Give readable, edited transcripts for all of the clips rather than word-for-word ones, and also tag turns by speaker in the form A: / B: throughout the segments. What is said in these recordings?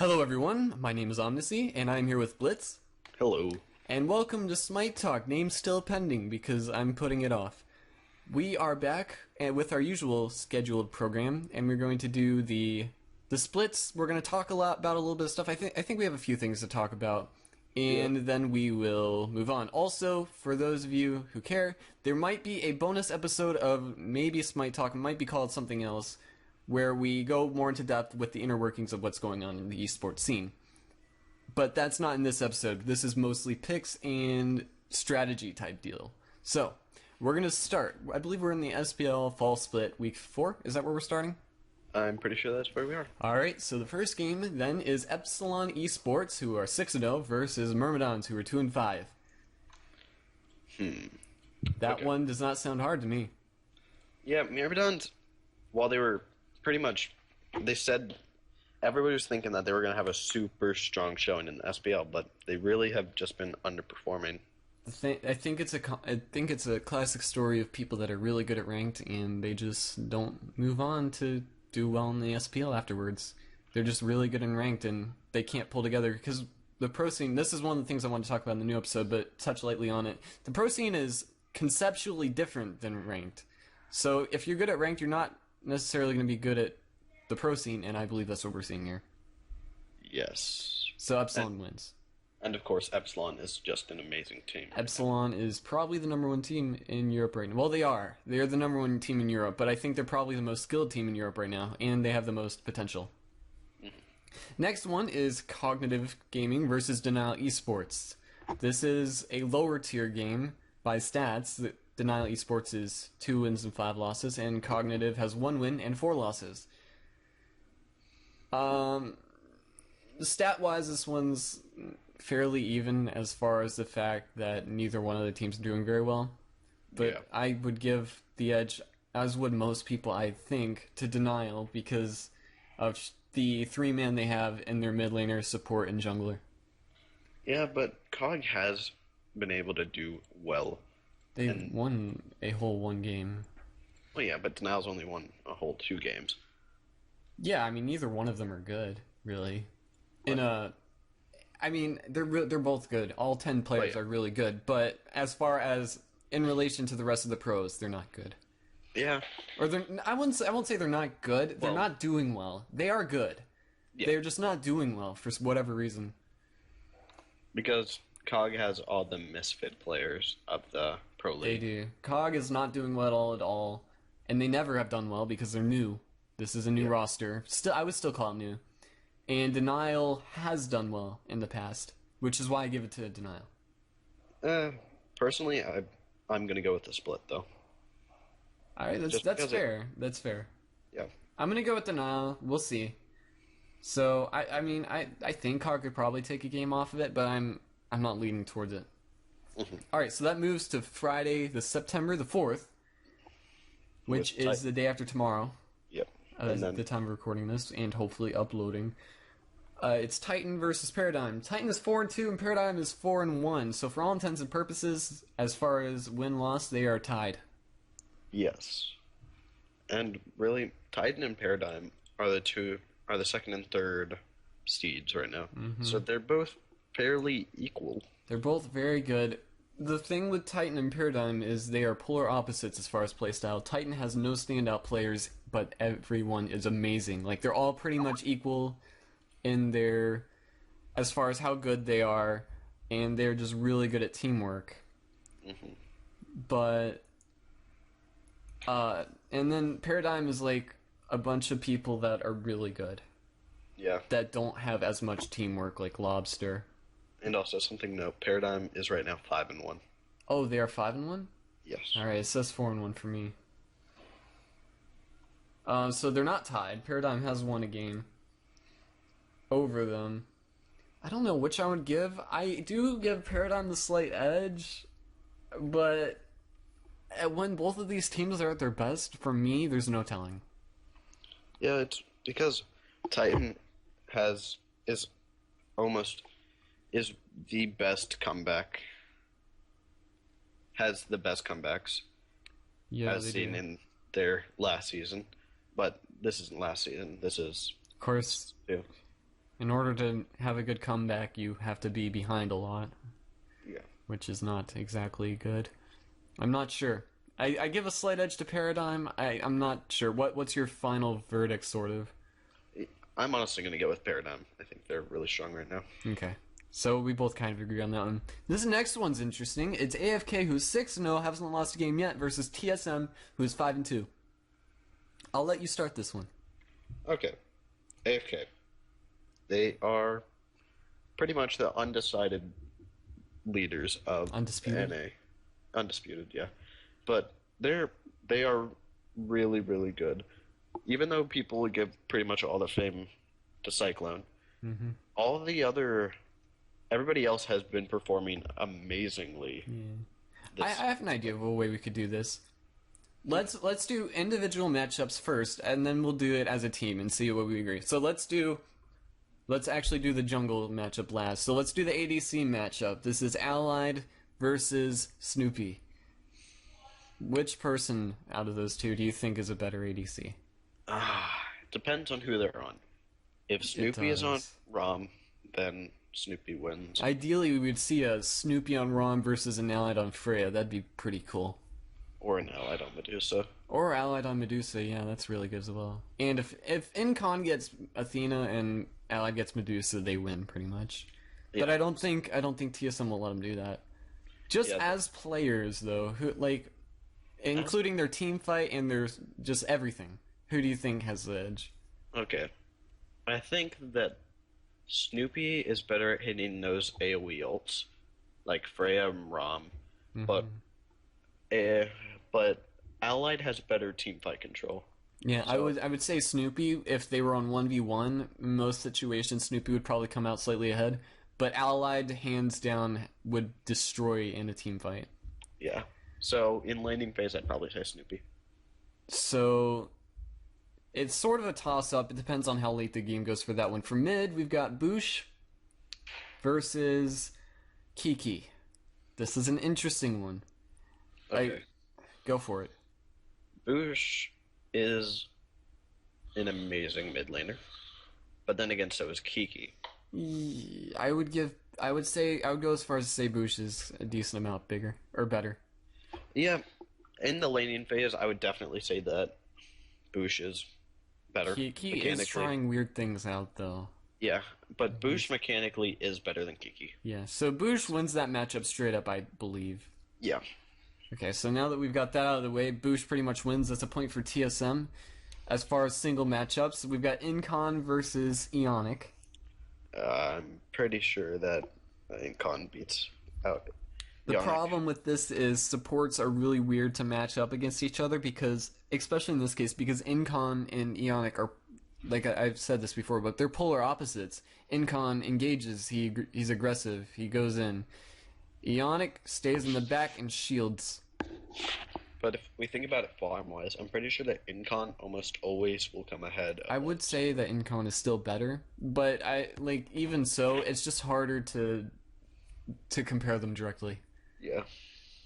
A: Hello everyone, my name is Omnisy, and I'm here with Blitz.
B: Hello.
A: And welcome to Smite Talk, name still pending because I'm putting it off. We are back with our usual scheduled program, and we're going to do the splits. We're going to talk about a little bit of stuff. I think we have a few things to talk about, and then we will move on. Also, for those of you who care, there might be a bonus episode of maybe Smite Talk, it might be called something else, where we go more into depth with the inner workings of what's going on in the esports scene. But that's not in this episode. This is mostly picks and strategy type deal. So, we're going to start. I believe we're in the SPL Fall Split Week 4. Is that where we're starting?
B: I'm pretty sure that's where we are.
A: Alright, so the first game then is Epsilon Esports, who are 6-0, versus Myrmidons, who are 2-5. That
B: Okay.
A: one does not sound hard to me.
B: Yeah, Myrmidons, while they were pretty much, they said everybody was thinking that they were going to have a super strong showing in the SPL, but they really have just been underperforming.
A: I think it's a classic story of people that are really good at ranked and they just don't move on to do well in the SPL afterwards. They're just really good in ranked and they can't pull together because the pro scene. This is one of the things I want to talk about in the new episode, but touch lightly on it. The pro scene is conceptually different than ranked. So if you're good at ranked, you're not necessarily going to be good at the pro scene, and I believe that's what we're seeing here.
B: Yes.
A: So Epsilon wins.
B: And of course, Epsilon is just an amazing team.
A: Epsilon is probably the number one team in Europe right now. Well, they are. They are the number one team in Europe, but I think they're probably the most skilled team in Europe right now, and they have the most potential. Next one is Cognitive Gaming versus Denial Esports. This is a lower tier game by stats. Denial Esports is 2 wins and 5 losses, and Cognitive has 1 win and 4 losses. Stat-wise, this one's fairly even as far as the fact that neither one of the teams are doing very well. But
B: Yeah.
A: I would give the edge, as would most people, I think, to Denial because of the 3-man they have in their mid laner, support, and jungler.
B: Yeah, but Cog has been able to do well.
A: They won a whole 1 game.
B: Well, yeah, but Denial's only won a whole 2 games.
A: Yeah, I mean, neither one of them are good, really. I mean, they're both good. All 10 players are really good, but as far as in relation to the rest of the pros, they're not good.
B: Yeah.
A: Or I won't say they're not good. They're
B: Well-
A: not doing well. They are good.
B: Yeah.
A: They're just not doing well for whatever reason.
B: Because Cog has all the misfit players of the Pro
A: They
B: League.
A: do. COG is not doing well at all, and they never have done well because they're new. This is a new roster. I would still call it new. And Denial has done well in the past, which is why I give it to Denial.
B: Personally, I'm going to go with the split, though.
A: All right, that's
B: because
A: fair. That's fair.
B: Yeah.
A: I'm gonna go with Denial. We'll see. So I mean I think COG could probably take a game off of it, but I'm not leaning towards it. All right, so that moves to Friday, September the 4th, which
B: With
A: is the day after tomorrow.
B: Yep.
A: At the time of recording this and hopefully uploading. It's Titan versus Paradigm. Titan is 4-2 and Paradigm is 4-1. So for all intents and purposes, as far as win-loss, they are tied.
B: Yes. And really, Titan and Paradigm are the second and third seeds right now. So they're both fairly equal.
A: They're both very good. The thing with Titan and Paradigm is they are polar opposites as far as playstyle. Titan has no standout players, but everyone is amazing. Like, they're all pretty much equal in their, as far as how good they are, and they're just really good at teamwork. But, and then Paradigm is like a bunch of people that are really good,
B: Yeah.
A: that don't have as much teamwork like Lobster.
B: And also something to note, Paradigm is right now 5-1.
A: Oh, they are 5-1?
B: Yes.
A: Alright, it says 4-1 for me. So they're not tied. Paradigm has won a game over them. I don't know which I would give. I do give Paradigm the slight edge, but when both of these teams are at their best, for me, there's no telling.
B: Yeah, it's because Titan is the best comeback. Has the best comebacks
A: Yeah,
B: as
A: they
B: seen
A: do.
B: in their last season. But this isn't last season. This is
A: Of course,
B: yeah.
A: In order to have a good comeback, you have to be behind a lot,
B: Yeah.
A: which is not exactly good. I'm not sure. I give a slight edge to Paradigm. I'm not sure. What's your final verdict, sort of?
B: I'm honestly going to go with Paradigm. I think they're really strong right now.
A: Okay. So we both kind of agree on that one. This next one's interesting. It's AFK, who's 6-0, hasn't lost a game yet, versus TSM, who's 5-2. I'll let you start this one.
B: Okay. AFK. They are pretty much the undecided leaders of
A: Undisputed?
B: NA. Undisputed, yeah. But they are really, really good. Even though people would give pretty much all the fame to Cyclone, all of the other everybody else has been performing amazingly.
A: I have an idea of a way we could do this. Let's do individual matchups first, and then we'll do it as a team and see what we agree. So let's actually do the jungle matchup last. So let's do the ADC matchup. This is Allied versus Snoopy. Which person out of those two do you think is a better ADC?
B: Depends on who they're on. If Snoopy is on
A: does.
B: ROM, then Snoopy wins.
A: Ideally, we would see a Snoopy on Rom versus an Allied on Freya. That'd be pretty cool.
B: Or an Allied on Medusa.
A: Or Allied on Medusa, yeah, that's really good as well. And if Incon gets Athena and Allied gets Medusa, they win pretty much. But
B: Yeah.
A: I don't think TSM will let them do that. Just
B: Yeah.
A: as players, though, who including their team fight and their just everything. Who do you think has the edge?
B: Okay. I think that Snoopy is better at hitting those AoE ults, like Freya and Rom, but but Allied has better team fight control.
A: Yeah,
B: So-
A: I would say Snoopy, if they were on 1v1, most situations Snoopy would probably come out slightly ahead, but Allied hands down would destroy in a team fight.
B: Yeah. So in laning phase, I'd probably say Snoopy.
A: So it's sort of a toss up. It depends on how late the game goes for that one. For mid, we've got Boosh versus Kiki. This is an interesting one.
B: Okay.
A: Go for it.
B: Boosh is an amazing mid laner, but then again, so is Kiki.
A: I would go as far as to say Boosh is a decent amount bigger or better.
B: Yeah, in the laning phase, I would definitely say that Boosh is better
A: Kiki
B: mechanically.
A: is trying weird things out though.
B: Yeah, but Boosh mechanically is better than Kiki.
A: Yeah, so Boosh wins that matchup straight up, I believe.
B: Yeah.
A: Okay, so now that we've got that out of the way, Boosh pretty much wins. That's a point for TSM. As far as single matchups, we've got Incon versus Eonic.
B: I'm pretty sure that Incon beats out.
A: The
B: Yonic.
A: problem with this is supports are really weird to match up against each other because, especially in this case, because Incon and Eonic are, like I've said this before, but they're polar opposites. Incon engages, he's aggressive, he goes in. Eonic stays in the back and shields.
B: But if we think about it farm-wise, I'm pretty sure that Incon almost always will come ahead.
A: I would say that Incon is still better, but even so, it's just harder to compare them directly.
B: Yeah.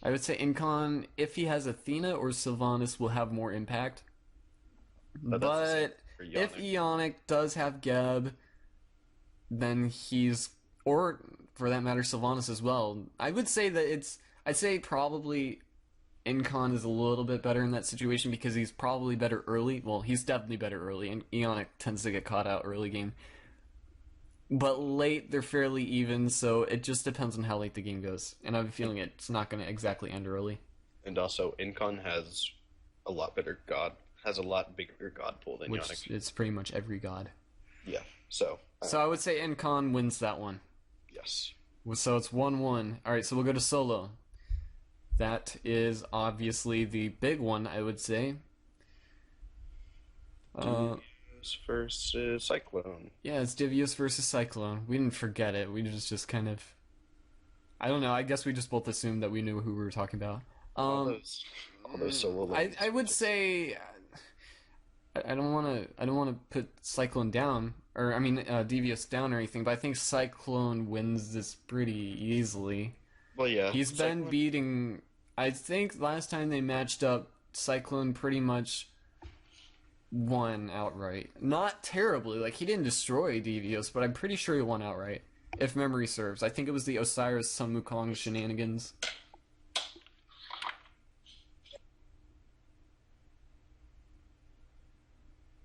A: I would say Incon, if he has Athena or Sylvanas, will have more impact.
B: But that's the same
A: But
B: for
A: if
B: Yonic.
A: Eonic does have Geb, then or for that matter, Sylvanas as well. I would say that I'd say probably Incon is a little bit better in that situation because he's probably better early. Well, he's definitely better early, and Eonic tends to get caught out early game. But late, they're fairly even, so it just depends on how late the game goes. And I have a feeling it's not going to exactly end early.
B: And also, Incon has a lot bigger god pool than
A: Which
B: Yonic.
A: is pretty much every god.
B: Yeah. So,
A: So I would say Incon wins that one.
B: yes.
A: So it's 1-1. Alright, so we'll go to solo. That is obviously the big one, I would say.
B: Versus Cyclone.
A: Yeah, it's Divius versus Cyclone. We didn't forget it. We just kind of... I don't know, I guess we just both assumed that we knew who we were talking about.
B: All those solo lanes.
A: I would say... I don't want to put Cyclone down, or I mean Devious down or anything, but I think Cyclone wins this pretty easily.
B: Well, yeah.
A: He's been
B: Cyclone-
A: beating. I think last time they matched up, Cyclone pretty much won outright. Not terribly. Like, he didn't destroy Devios, but I'm pretty sure he won outright. If memory serves. I think it was the Osiris Sun Wukong shenanigans.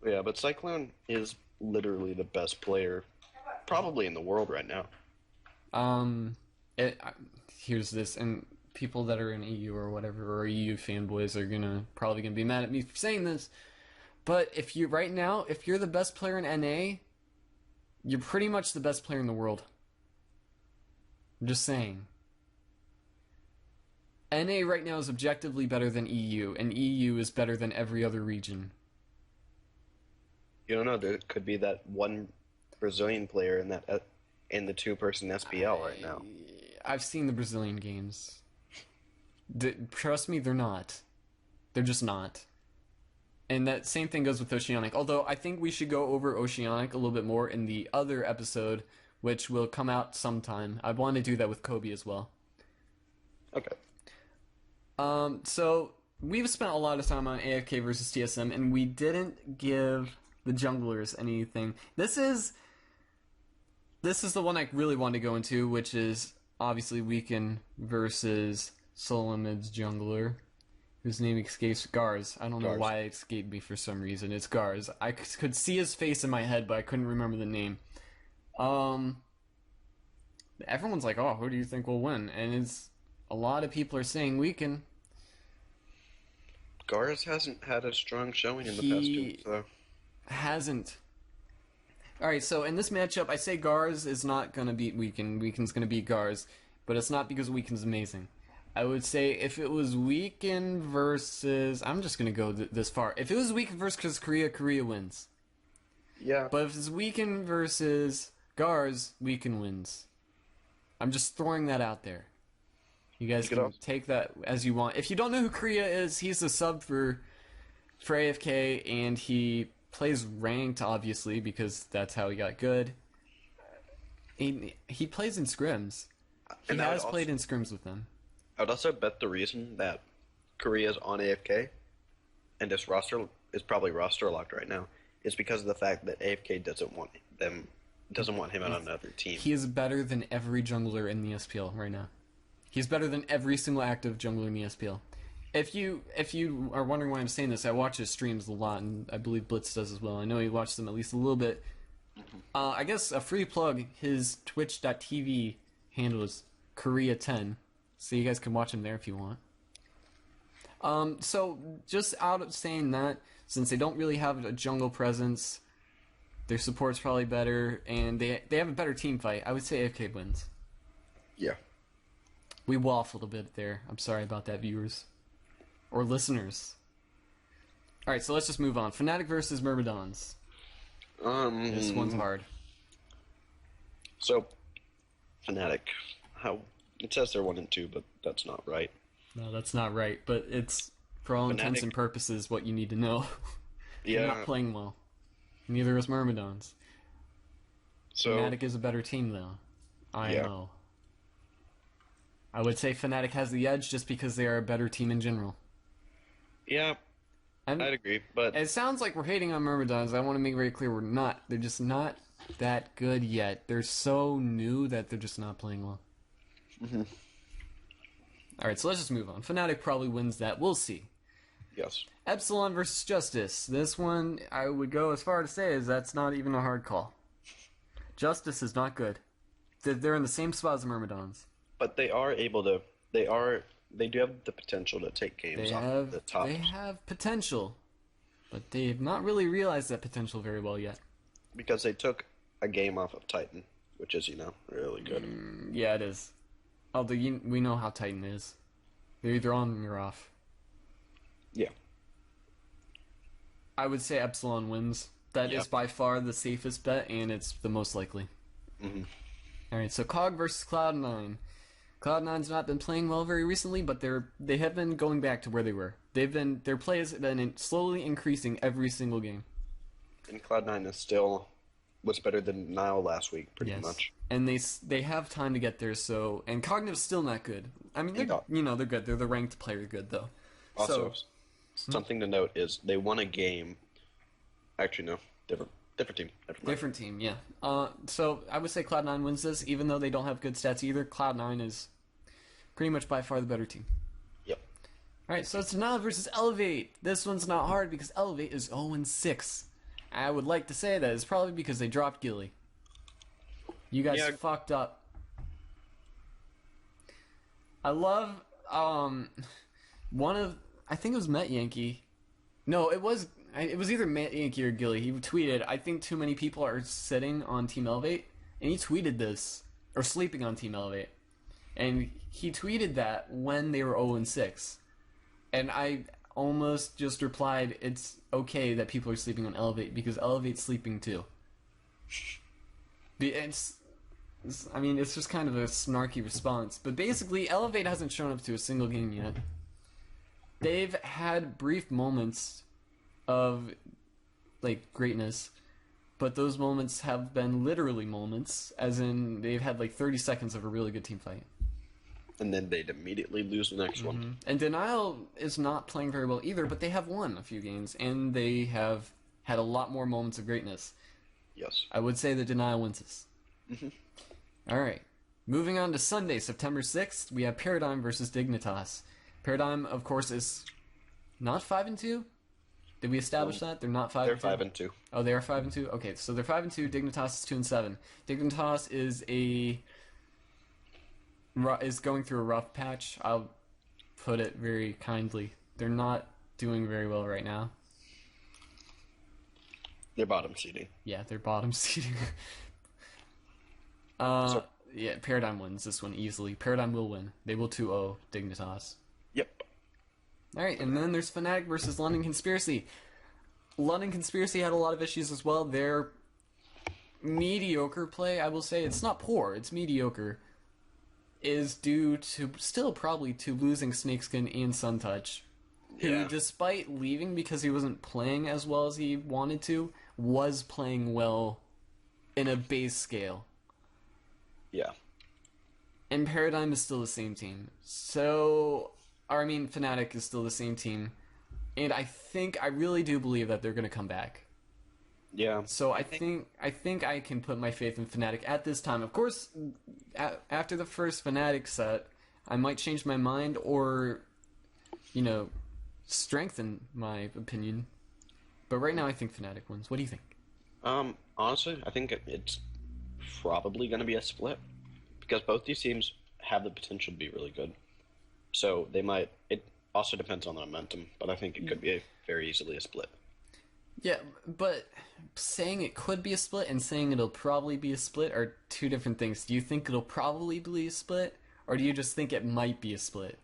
B: Yeah, but Cyclone is literally the best player probably in the world right now.
A: Here's this, and people that are in EU or whatever, or EU fanboys are probably gonna be mad at me for saying this, but if you're the best player in NA, you're pretty much the best player in the world. I'm just saying. NA right now is objectively better than EU, and EU is better than every other region.
B: You don't know, there could be that one Brazilian player in the two-person SPL right now.
A: I've seen the Brazilian games. Trust me, they're not. They're just not. And that same thing goes with Oceanic. Although I think we should go over Oceanic a little bit more in the other episode, which will come out sometime. I want to do that with Kobe as well.
B: Okay.
A: So we've spent a lot of time on AFK versus TSM, and we didn't give the junglers anything. This is the one I really want to go into, which is obviously Weekend versus Solomid's jungler, whose name escapes Gars. I don't know why it escaped me for some reason. It's Gars. I could see his face in my head, but I couldn't remember the name. Everyone's like, "Oh, who do you think will win?" And a lot of people are saying Weekend.
B: Gars hasn't had a strong showing in the past two, so.
A: Hasn't. Alright, so in this matchup, I say Gars is not going to beat Weekend. Weekend's going to beat Gars, but it's not because Weekend's amazing. I would say if it was Weekend versus... I'm just going to go this far. If it was Weekend versus Korea, Korea wins.
B: Yeah.
A: But if it's Weekend versus Gars, Weekend wins. I'm just throwing that out there. You guys can take that as you want. If you don't know who Korea is, he's a sub for AFK, and he plays ranked, obviously, because that's how he got good. He plays in scrims. He has played in scrims with them.
B: I would also bet the reason that Korea's on AFK and this roster is probably roster locked right now is because of the fact that AFK doesn't want him on another team.
A: He is better than every jungler in the SPL right now. He's better than every single active jungler in the SPL. If you are wondering why I'm saying this, I watch his streams a lot, and I believe Blitz does as well. I know he watches them at least a little bit. I guess a free plug, his twitch.tv handle is Korea10, so you guys can watch him there if you want. So just out of saying that, since they don't really have a jungle presence, their support's probably better, and they have a better team fight, I would say AFK wins.
B: Yeah.
A: We waffled a bit there. I'm sorry about that, viewers. Or listeners. Alright, so let's just move on. Fnatic versus Myrmidons. This one's hard.
B: So, Fnatic. It says they're 1 and 2, but that's not right.
A: No, that's not right. But it's, for all intents and purposes, what you need to know. They're not playing well. Neither is Myrmidons. So, Fnatic is a better team, though. I know. I would say Fnatic has the edge just because they are a better team in general.
B: Yeah, I'd agree, but...
A: It sounds like we're hating on Myrmidons. I want to make very clear we're not. They're just not that good yet. They're so new that they're just not playing well. Mm-hmm. Alright, so let's just move on. Fnatic probably wins that. We'll see.
B: Yes.
A: Epsilon versus Justice. This one, I would go as far to say is that's not even a hard call. Justice is not good. They're in the same spot as the Myrmidons.
B: But they are able to... They do have the potential to take games off the top.
A: They have potential, but they have not really realized that potential very well yet.
B: Because they took a game off of Titan, which is, really good.
A: Yeah, it is. Although we know how Titan is. They're either on or off.
B: Yeah.
A: I would say Epsilon wins. That is by far the safest bet, and it's the most likely. Mm-hmm. Alright, so COG versus Cloud9. Cloud9's not been playing well very recently, but they have been going back to where they were. Their play has been slowly increasing every single game.
B: And Cloud9 is still was better than Nile last week, pretty much.
A: And they have time to get there. So and Cognitive's still not good. I mean, they're good. They're the ranked player good though.
B: Also, something to note is they won a game Actually, no. Different team. Never mind.
A: Different team, yeah. So I would say Cloud9 wins this, even though they don't have good stats either. Cloud9 is pretty much by far the better team.
B: Yep.
A: Alright, so it's Denial versus Elevate. This one's not hard because Elevate is 0-6. I would like to say that it's probably because they dropped Gilly. You guys fucked up. I love, I think it was Met Yankee. No, it was either Met Yankee or Gilly. He tweeted, I think too many people are sitting on Team Elevate. And he tweeted this, or sleeping on Team Elevate. And he tweeted that when they were 0-6. And I almost just replied, it's okay that people are sleeping on Elevate, because Elevate's sleeping too. It's just kind of a snarky response. But basically, Elevate hasn't shown up to a single game yet. They've had brief moments of, like, greatness. But those moments have been literally moments. As in, they've had, like, 30 seconds of a really good team fight.
B: And then they'd immediately lose the next one.
A: And Denial is not playing very well either, but they have won a few games. And they have had a lot more moments of greatness.
B: Yes.
A: I would say that Denial wins this. Alright. Moving on to Sunday, September 6th, we have Paradigm versus Dignitas. Paradigm, of course, is not 5-2. Did we establish that? They're not 5-2?
B: They're 5-2.
A: Oh, they are 5-2? Okay, so they're 5-2, Dignitas is 2-7. Dignitas is going through a rough patch. I'll put it very kindly. They're not doing very well right now.
B: They're bottom seeding.
A: Yeah, they're bottom seeding. Yeah, Paradigm wins this one easily. Paradigm will win. They will 2-0 Dignitas.
B: Yep.
A: Alright, and then there's Fnatic versus London Conspiracy. London Conspiracy had a lot of issues as well. Their mediocre play, I will say, it's not poor, it's mediocre, is due to, still probably to losing Snakeskin and Suntouch. Who, despite leaving because he wasn't playing as well as he wanted to, was playing well in a base scale.
B: Yeah.
A: And Paradigm is still the same team. So, Fnatic is still the same team. And I really do believe that they're going to come back.
B: Yeah.
A: So I think I can put my faith in Fnatic at this time. Of course, after the first Fnatic set, I might change my mind or, strengthen my opinion. But right now I think Fnatic wins. What do you think?
B: Honestly, I think it's probably going to be a split. Because both these teams have the potential to be really good. So they might... It also depends on the momentum, but I think it could be very easily a split.
A: Yeah, but saying it could be a split and saying it'll probably be a split are two different things. Do you think it'll probably be a split, or do you just think it might be a split?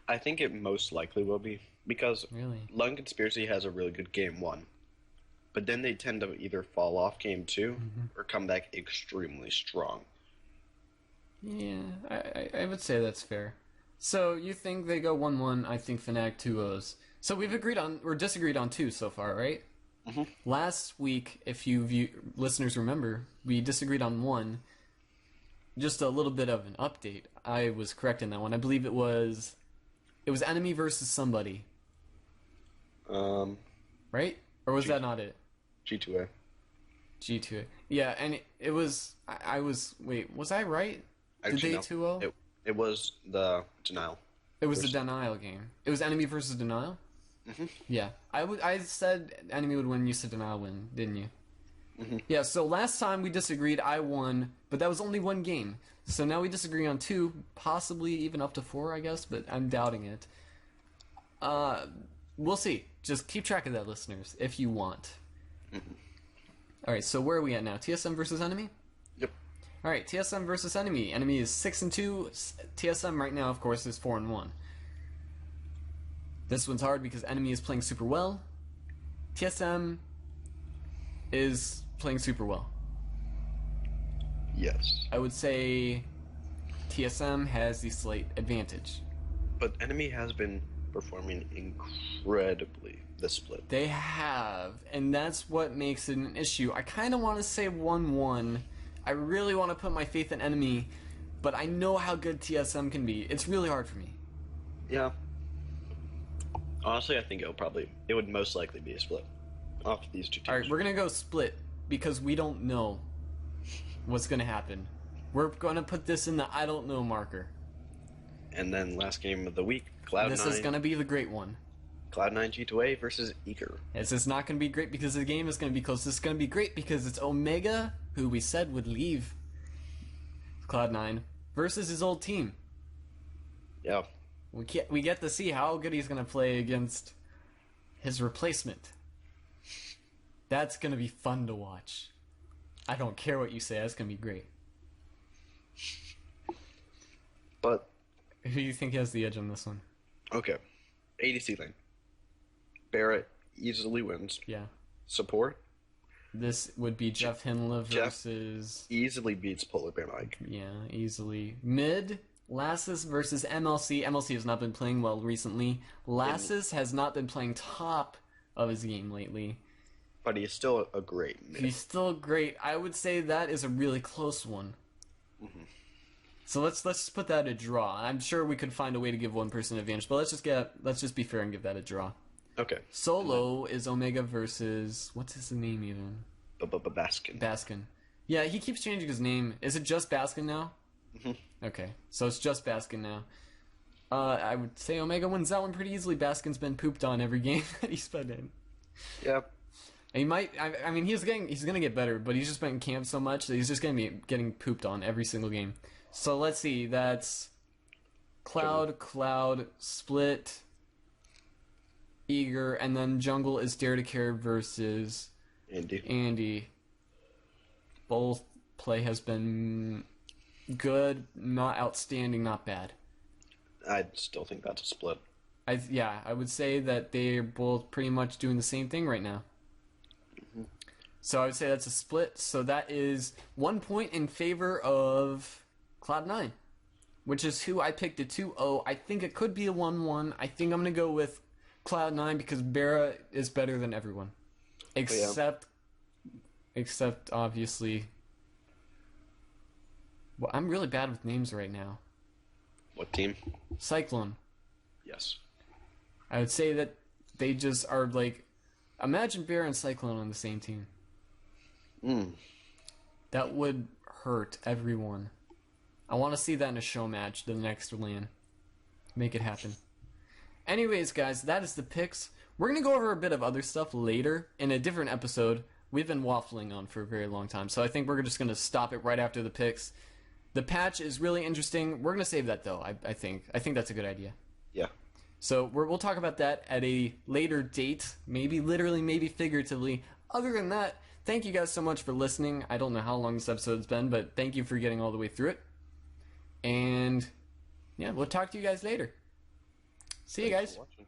B: I think it most likely will be, because
A: Really?
B: London Conspiracy has a really good game 1, but then they tend to either fall off game 2 or come back extremely strong.
A: Yeah, I would say that's fair. So you think they go 1-1, I think Fnatic 2-0s. So we've disagreed on 2 so far, right? Last week, if listeners remember, we disagreed on 1. Just a little bit of an update. I was correct in that one. I believe it was enemy versus somebody. Right? Or was that not it?
B: G2A.
A: G2A. Yeah, and it was... Wait, was I right?
B: Actually,
A: Did they 2-0?
B: It was the Denial.
A: It was the Denial game. It was enemy versus Denial? Yeah. I said enemy would win, you said Denial win, didn't you? Yeah, so last time we disagreed, I won, but that was only one game. So now we disagree on 2, possibly even up to 4, I guess, but I'm doubting it. We'll see. Just keep track of that, listeners, if you want. Alright, so where are we at now? TSM versus enemy?
B: Yep.
A: Alright, TSM versus enemy. Enemy is 6-2. TSM right now, of course, is 4-1. This one's hard because enemy is playing super well. TSM is playing super well.
B: Yes.
A: I would say TSM has the slight advantage.
B: But enemy has been performing incredibly this split.
A: They have, and that's what makes it an issue. I kind of want to say 1-1. I really want to put my faith in enemy, but I know how good TSM can be. It's really hard for me.
B: Yeah. Honestly, I think it would most likely be a split. off these two teams.
A: All right, we're gonna go split because we don't know what's gonna happen. We're gonna put this in the I don't know marker.
B: And then last game of the week, Cloud9.
A: This is gonna be the great one.
B: Cloud9 G2A versus Eager.
A: This is not gonna be great because the game is gonna be close. This is gonna be great because it's Omega, who we said would leave Cloud9, versus his old team.
B: Yeah.
A: We get to see how good he's gonna play against his replacement. That's gonna be fun to watch. I don't care what you say. That's gonna be great.
B: But
A: Who do you think has the edge on this one?
B: okay, ADC lane. Barrett easily wins.
A: Yeah.
B: Support
A: This would be Jeff Hinla
B: Jeff-
A: versus...
B: easily beats Polar Bear Mike.
A: Yeah, easily. Mid, Lassus versus MLC. MLC has not been playing well recently. Lassus has not been playing top of his game lately.
B: But he is still a great mid.
A: He's still great. I would say that is a really close one.
B: Mm-hmm.
A: So let's just put that a draw. I'm sure we could find a way to give one person an advantage, but let's just be fair and give that a draw.
B: Okay.
A: Solo is Omega versus what's his name even?
B: Baskin.
A: Baskin. Yeah, he keeps changing his name. Is it just Baskin now?
B: Mm-hmm.
A: Okay, so it's just Baskin now. I would say Omega wins that one pretty easily. Baskin's been pooped on every game that he's been in.
B: Yeah.
A: He might. I mean, he's gonna get better, but he's just been in camp so much that he's just gonna be getting pooped on every single game. So let's see. That's Cloud, Split, Eager, and then Jungle is Dare to Care versus Andy. Both play has been good, not outstanding, not bad.
B: I still think that's a split.
A: I would say that they're both pretty much doing the same thing right now. So I would say that's a split. So that is 1 point in favor of Cloud9, which is who I picked at 2-0. I think it could be a 1-1. I think I'm going to go with Cloud9 because Barra is better than everyone. Except obviously... Well, I'm really bad with names right now.
B: What team?
A: Cyclone.
B: Yes.
A: I would say that they just are like... Imagine Bear and Cyclone on the same team. That would hurt everyone. I want to see that in a show match, the next LAN. Make it happen. Anyways, guys, that is the picks. We're going to go over a bit of other stuff later in a different episode. We've been waffling on for a very long time, so I think we're just going to stop it right after the picks. The patch is really interesting. We're going to save that, though, I think. I think that's a good idea.
B: Yeah.
A: So we'll talk about that at a later date, maybe literally, maybe figuratively. Other than that, thank you guys so much for listening. I don't know how long this episode's been, but thank you for getting all the way through it. And yeah, we'll talk to you guys later. See you guys.
B: Thanks for watching.